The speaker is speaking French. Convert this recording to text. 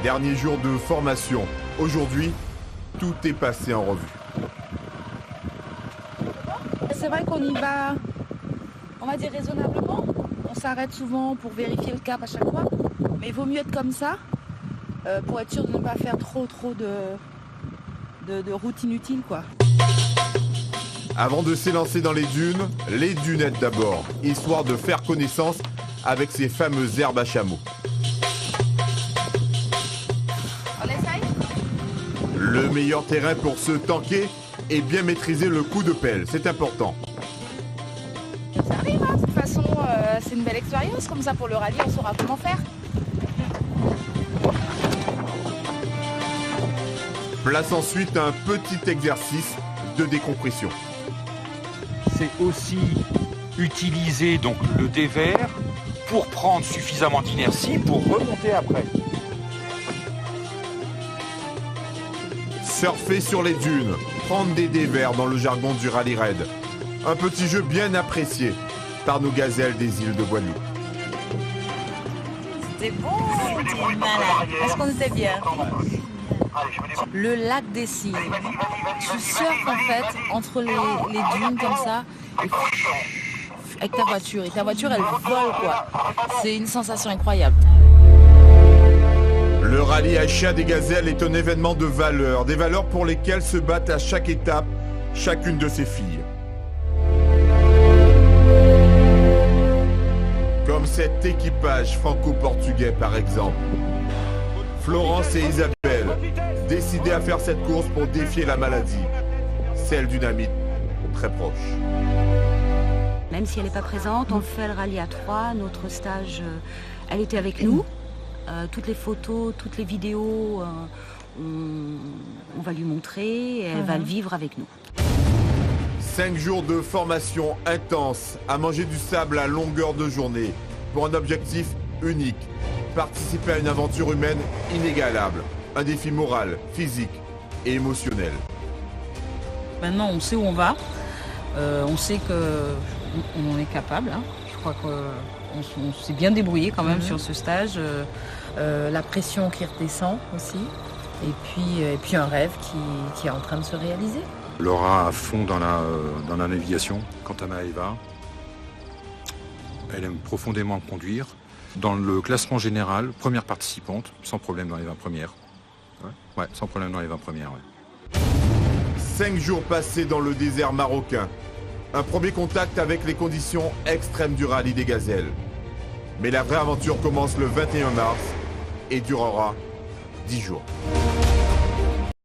Dernier jour de formation. Aujourd'hui, tout est passé en revue. C'est vrai qu'on y va, on va dire raisonnablement. On s'arrête souvent pour vérifier le cap à chaque fois. Mais il vaut mieux être comme ça pour être sûr de ne pas faire trop de route inutile, quoi. Avant de s'élancer dans les dunettes d'abord, histoire de faire connaissance avec ces fameuses herbes à chameau. On essaye ? Le meilleur terrain pour se tanker et bien maîtriser le coup de pelle, c'est important. Ça arrive, hein. De toute façon, c'est une belle expérience. Comme ça, pour le rallye, on saura comment faire. Place ensuite un petit exercice de décompression. C'est aussi utiliser donc le dévers pour prendre suffisamment d'inertie pour remonter après. Surfer sur les dunes, prendre des dévers dans le jargon du rallye raid. Un petit jeu bien apprécié par nos gazelles des îles de Guadeloupe. C'était bon, c'était malade. Est-ce qu'on était bien ? Le lac des cygnes. Tu surfes en fait entre les dunes comme ça et avec ta voiture. Et ta voiture elle vole quoi. C'est une sensation incroyable. Le rallye Aïcha des Gazelles est un événement de valeurs, des valeurs pour lesquelles se battent à chaque étape chacune de ses filles. Comme cet équipage franco-portugais par exemple. Florence et Isabelle, décidées à faire cette course pour défier la maladie, celle d'une amie très proche. Même si elle n'est pas présente, on fait le rallye à 3. Notre stage, elle était avec nous. Toutes les photos, toutes les vidéos, on va lui montrer et elle va le vivre avec nous. 5 jours de formation intense, à manger du sable à longueur de journée, pour un objectif unique. Participer à une aventure humaine inégalable. Un défi moral, physique et émotionnel. Maintenant, on sait où on va. On sait qu'on en est capable. Hein. Je crois qu'on s'est bien débrouillé quand même sur ce stage. La pression qui redescend aussi. Et puis un rêve qui est en train de se réaliser. Laura à fond dans la navigation. Quant à Maëva, elle aime profondément conduire. Dans le classement général, première participante, sans problème dans les 20 premières. Ouais, sans problème dans les 20 premières, ouais. 5 jours passés dans le désert marocain. Un premier contact avec les conditions extrêmes du rallye des Gazelles. Mais la vraie aventure commence le 21 mars et durera 10 jours.